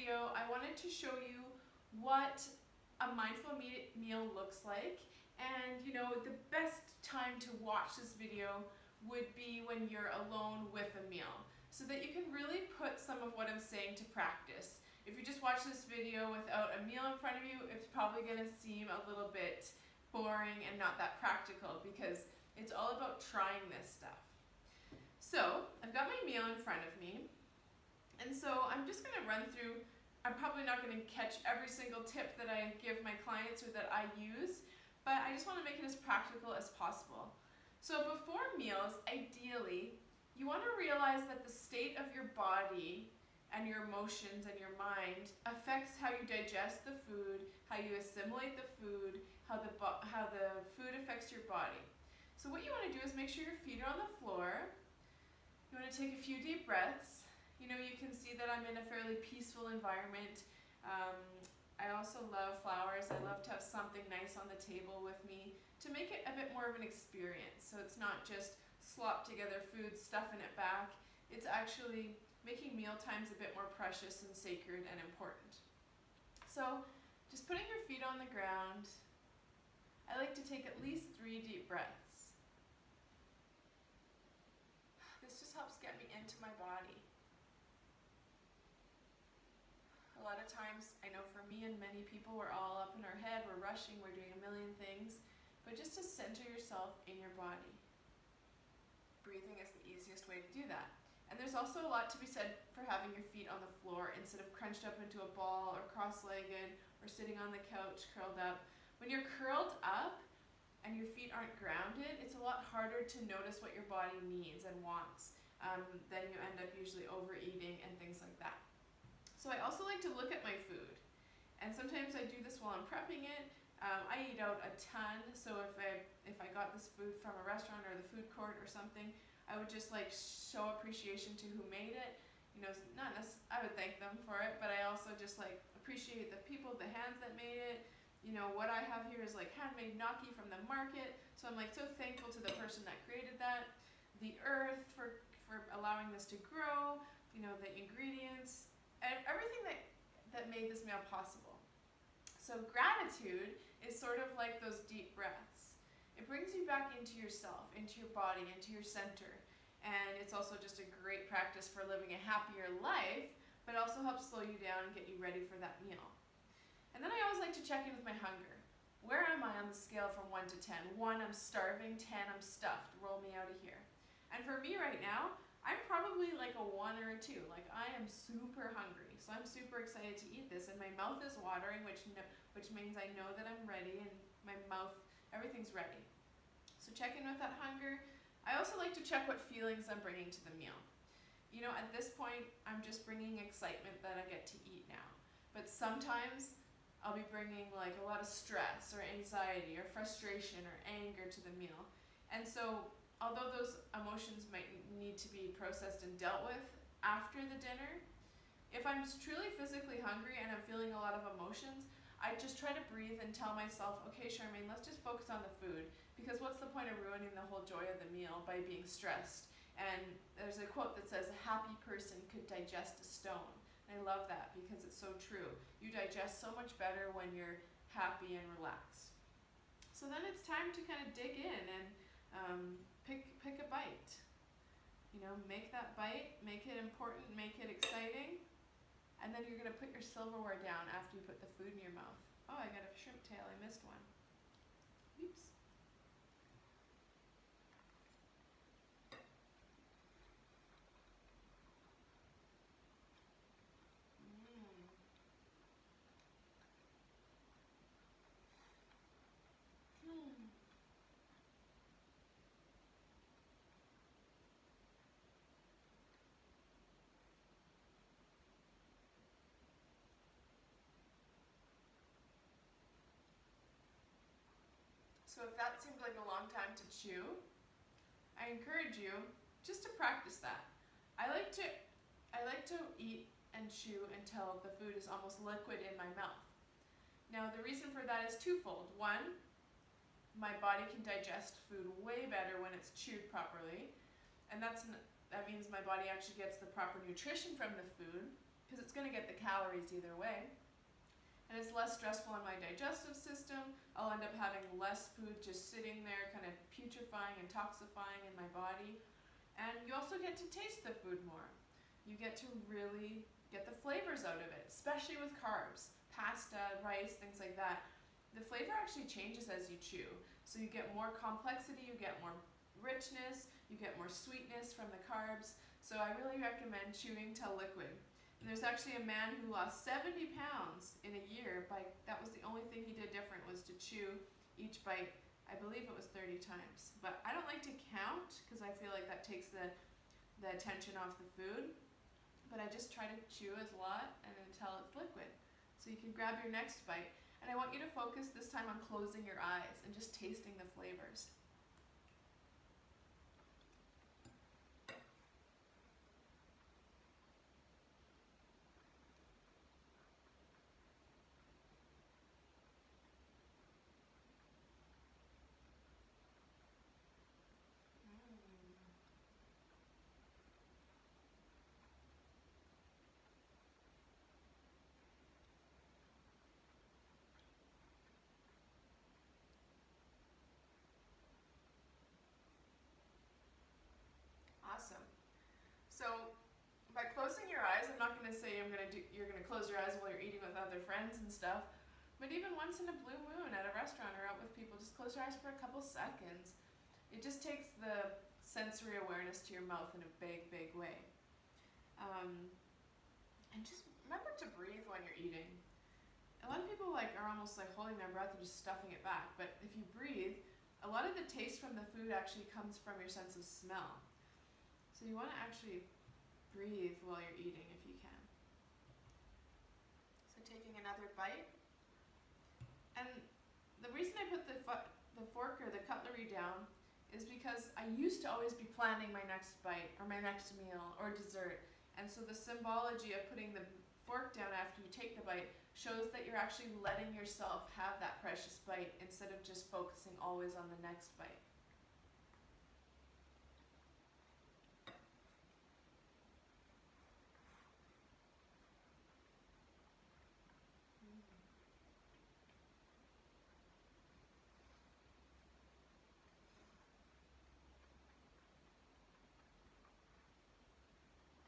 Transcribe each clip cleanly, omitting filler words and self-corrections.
video, I wanted to show you what a mindful meal looks like. And the best time to watch this video would be when you're alone with a meal, so that you can really put some of what I'm saying to practice. If you just watch this video without a meal in front of you, it's probably going to seem a little bit boring and not that practical, because it's all about trying this stuff. So I've got my meal in front of me, and so I'm just going to run through. I'm probably not going to catch every single tip that I give my clients or that I use, but I just want to make it as practical as possible. So before meals, ideally, you want to realize that the state of your body and your emotions and your mind affects how you digest the food, how you assimilate the food, how the food affects your body. So what you want to do is make sure your feet are on the floor. You want to take a few deep breaths. You can see that I'm in a fairly peaceful environment. I also love flowers. I love to have something nice on the table with me to make it a bit more of an experience. So it's not just slop together food, stuffing it back. It's actually making meal times a bit more precious and sacred and important. So just putting your feet on the ground. I like to take at least 3 deep breaths. This just helps get me into my body. A lot of times, I know for me and many people, we're all up in our head, we're rushing, we're doing a million things, but just to center yourself in your body. Breathing is the easiest way to do that. And there's also a lot to be said for having your feet on the floor instead of crunched up into a ball or cross-legged or sitting on the couch curled up. When you're curled up and your feet aren't grounded, it's a lot harder to notice what your body needs and wants. Then you end up usually overeating and things like that. So I also like to look at my food, and sometimes I do this while I'm prepping it. I eat out a ton, so if I got this food from a restaurant or the food court or something, I would just show appreciation to who made it. I would thank them for it, but I also just appreciate the people, the hands that made it. What I have here is handmade gnocchi from the market, so I'm so thankful to the person that created that, the earth for allowing this to grow, the ingredients, and everything that made this meal possible. So gratitude is sort of like those deep breaths. It brings you back into yourself, into your body, into your center. And it's also just a great practice for living a happier life, but also helps slow you down and get you ready for that meal. And then I always like to check in with my hunger. Where am I on the scale from 1 to 10? 1, I'm starving. 10, I'm stuffed. Roll me out of here. And for me right now, I'm probably a 1 or a 2. I am super hungry, so I'm super excited to eat this, and my mouth is watering, which means I know that I'm ready, and my mouth, everything's ready. So check in with that hunger. I also like to check what feelings I'm bringing to the meal. At this point, I'm just bringing excitement that I get to eat now. But sometimes I'll be bringing a lot of stress or anxiety or frustration or anger to the meal. And so although those emotions might need to be processed and dealt with after the dinner, if I'm truly physically hungry and I'm feeling a lot of emotions, I just try to breathe and tell myself, okay, Charmaine, let's just focus on the food, because what's the point of ruining the whole joy of the meal by being stressed? And there's a quote that says, a happy person could digest a stone. And I love that because it's so true. You digest so much better when you're happy and relaxed. So then it's time to kind of dig in and pick a bite. Make that bite, make it important, make it exciting, and then you're going to put your silverware down after you put the food in your mouth. Oh, I got a shrimp tail, I missed one. Oops. So if that seemed like a long time to chew, I encourage you just to practice that. I like to eat and chew until the food is almost liquid in my mouth. Now the reason for that is twofold. One, my body can digest food way better when it's chewed properly, and that means my body actually gets the proper nutrition from the food. because it's going to get the calories either way. And it's less stressful on my digestive system. I'll end up having less food just sitting there kind of putrefying and toxifying in my body. And you also get to taste the food more. You get to really get the flavors out of it, especially with carbs, pasta, rice, things like that. The flavor actually changes as you chew. So you get more complexity, you get more richness, you get more sweetness from the carbs. So I really recommend chewing till liquid. And there's actually a man who lost 70 pounds in a year that was the only thing he did different, was to chew each bite. I believe it was 30 times. But I don't like to count because I feel like that takes the attention off the food. But I just try to chew as a lot and until it's liquid. So you can grab your next bite. And I want you to focus this time on closing your eyes and just tasting the flavors. Awesome. So by closing your eyes, I'm not going to say you're going to close your eyes while you're eating with other friends and stuff, but even once in a blue moon at a restaurant or out with people, just close your eyes for a couple seconds. It just takes the sensory awareness to your mouth in a big, big way. And just remember to breathe when you're eating. A lot of people are almost like holding their breath and just stuffing it back, but if you breathe, a lot of the taste from the food actually comes from your sense of smell. So you want to actually breathe while you're eating if you can. So taking another bite. And the reason I put the fork or the cutlery down is because I used to always be planning my next bite or my next meal or dessert. And so the symbology of putting the fork down after you take the bite shows that you're actually letting yourself have that precious bite instead of just focusing always on the next bite.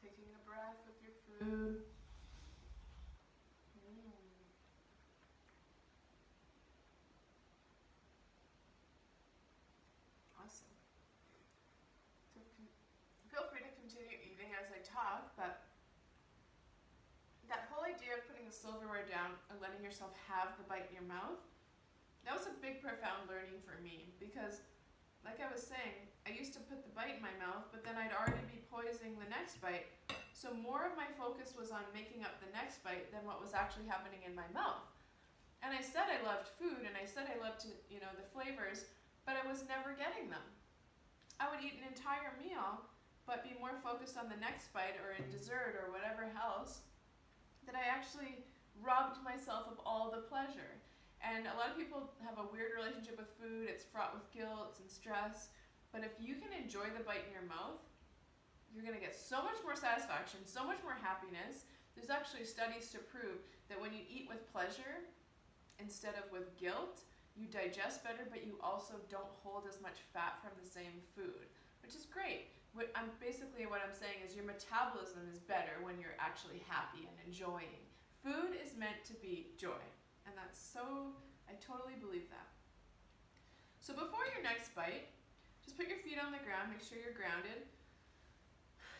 Taking a breath with your food. Awesome. So feel free to continue eating as I talk, but that whole idea of putting the silverware down and letting yourself have the bite in your mouth, that was a big, profound learning for me because, like I was saying, I used to put the bite in my mouth, but then I'd already be poisoning the next bite. So more of my focus was on making up the next bite than what was actually happening in my mouth. And I said I loved food and I said I loved the flavors, but I was never getting them. I would eat an entire meal, but be more focused on the next bite or a dessert or whatever else, that I actually robbed myself of all the pleasure. And a lot of people have a weird relationship with food. It's fraught with guilt and stress. But if you can enjoy the bite in your mouth, you're going to get so much more satisfaction, so much more happiness. There's actually studies to prove that when you eat with pleasure instead of with guilt, you digest better, but you also don't hold as much fat from the same food, which is great. What I'm saying is your metabolism is better when you're actually happy and enjoying. Food is meant to be joy, and I totally believe that. So before your next bite, just put your feet on the ground, make sure you're grounded.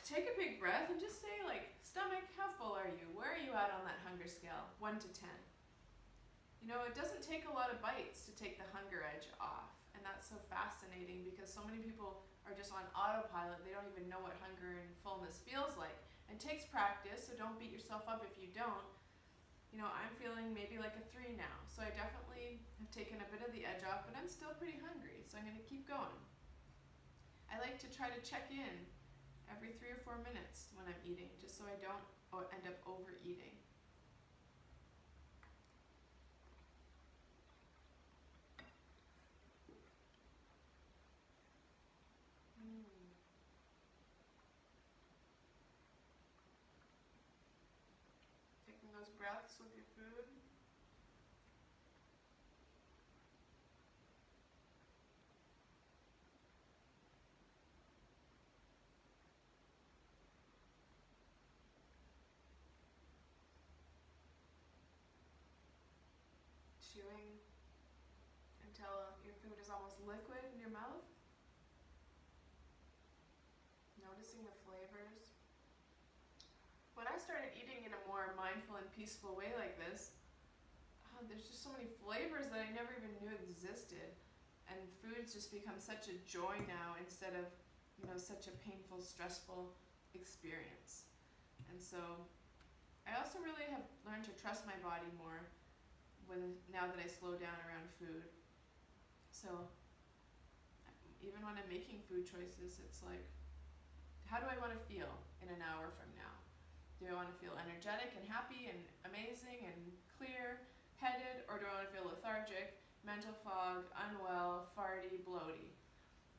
Take a big breath and just say, stomach, how full are you? Where are you at on that hunger scale? 1 to 10. It doesn't take a lot of bites to take the hunger edge off. And that's so fascinating because so many people are just on autopilot. They don't even know what hunger and fullness feels like. It takes practice, so don't beat yourself up if you don't. I'm feeling maybe like a 3 now. So I definitely have taken a bit of the edge off, but I'm still pretty hungry. So I'm going to keep going. I like to try to check in every 3 or 4 minutes when I'm eating, just so I don't end up overeating. breaths with your food. Chewing until your food is almost liquid in your mouth. Noticing the flavors. When I started eating in a more mindful and peaceful way like this, there's just so many flavors that I never even knew existed. And food's just become such a joy now instead of, such a painful, stressful experience. And so I also really have learned to trust my body more now that I slow down around food. So even when I'm making food choices, it's like, how do I want to feel in an hour from now? Do I want to feel energetic and happy and amazing and clear-headed, or do I want to feel lethargic, mental fog, unwell, farty, bloaty?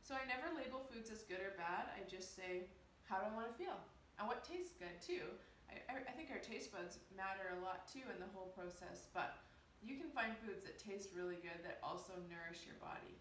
So I never label foods as good or bad. I just say, how do I want to feel? And what tastes good too. I think our taste buds matter a lot too in the whole process, but you can find foods that taste really good that also nourish your body.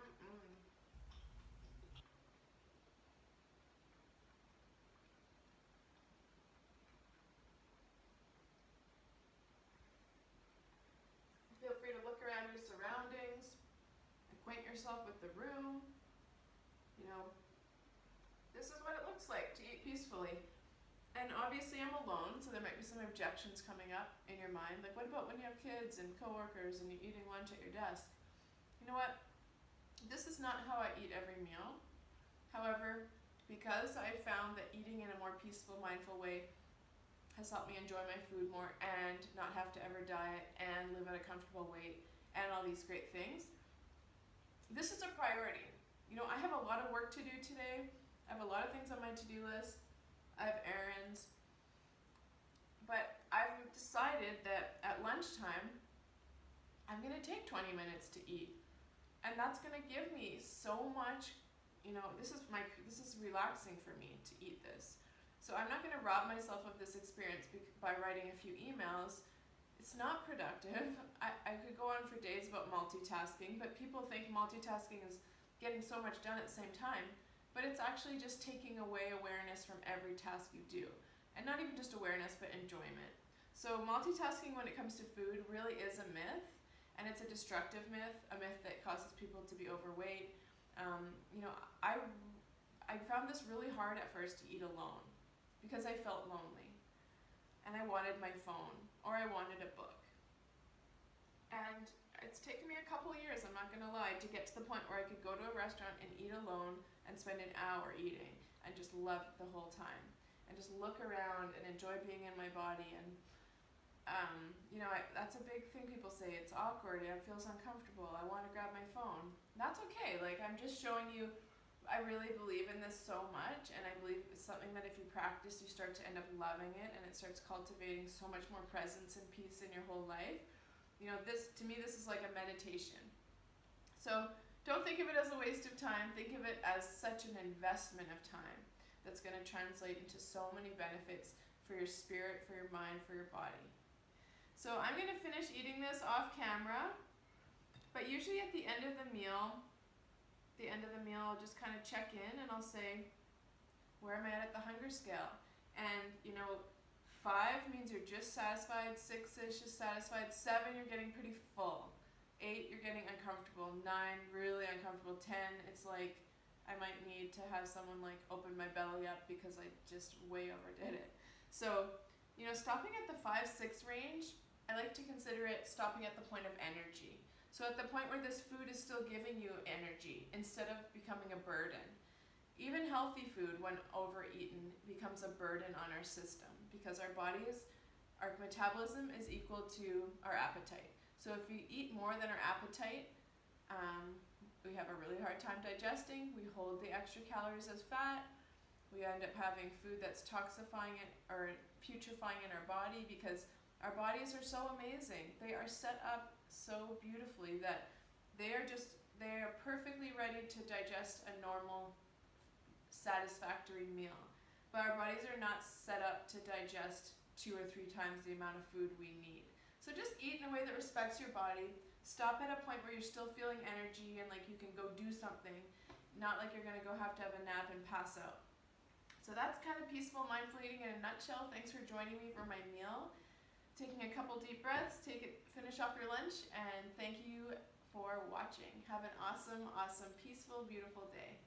Mm-mm-mm. Feel free to look around your surroundings, acquaint yourself with the room. This is what it looks like to eat peacefully. And obviously I'm alone, so there might be some objections coming up in your mind. Like, what about when you have kids and coworkers and you're eating lunch at your desk? You know what? This is not how I eat every meal. However, because I found that eating in a more peaceful, mindful way has helped me enjoy my food more and not have to ever diet and live at a comfortable weight and all these great things, this is a priority. I have a lot of work to do today. I have a lot of things on my to-do list. I have errands. But I've decided that at lunchtime, I'm going to take 20 minutes to eat. And that's going to give me so much, this is relaxing for me to eat this. So I'm not going to rob myself of this experience by writing a few emails. It's not productive. I could go on for days about multitasking, but people think multitasking is getting so much done at the same time. But it's actually just taking away awareness from every task you do. And not even just awareness, but enjoyment. So multitasking when it comes to food really is a myth. And it's a destructive myth, a myth that causes people to be overweight. I found this really hard at first to eat alone because I felt lonely. And I wanted my phone, or I wanted a book. And it's taken me a couple of years, I'm not going to lie, to get to the point where I could go to a restaurant and eat alone and spend an hour eating and just love it the whole time. And just look around and enjoy being in my body. And, that's a big thing people say. It's awkward. It feels uncomfortable. I want to grab my phone. That's okay. I'm just showing you, I really believe in this so much. And I believe it's something that if you practice, you start to end up loving it. And it starts cultivating so much more presence and peace in your whole life. To me, this is like a meditation. So don't think of it as a waste of time. Think of it as such an investment of time that's going to translate into so many benefits for your spirit, for your mind, for your body. So I'm going to finish eating this off camera, but usually at the end of the meal, I'll just kind of check in and I'll say, where am I at the hunger scale? And 5 means you're just satisfied, 6-ish is satisfied, 7 you're getting pretty full, 8 you're getting uncomfortable, 9 really uncomfortable, 10 it's like I might need to have someone open my belly up because I just way overdid it. So, stopping at the 5-6 range, I like to consider it stopping at the point of energy. So at the point where this food is still giving you energy instead of becoming a burden. Even healthy food, when overeaten, becomes a burden on our system because our metabolism is equal to our appetite. So if we eat more than our appetite, we have a a really hard time digesting. We hold the extra calories as fat. We end up having food that's toxifying it or putrefying in our body, because our bodies are so amazing. They are set up so beautifully that they are perfectly ready to digest a normal, satisfactory meal. But our bodies are not set up to digest 2 or 3 times the amount of food we need. So just eat in a way that respects your body. Stop at a point where you're still feeling energy and like you can go do something, not like you're going to go have to have a nap and pass out. So that's kind of peaceful, mindful eating in a nutshell. Thanks for joining me for my meal. Taking a couple deep breaths, finish off your lunch, and thank you for watching. Have an awesome, awesome, peaceful, beautiful day.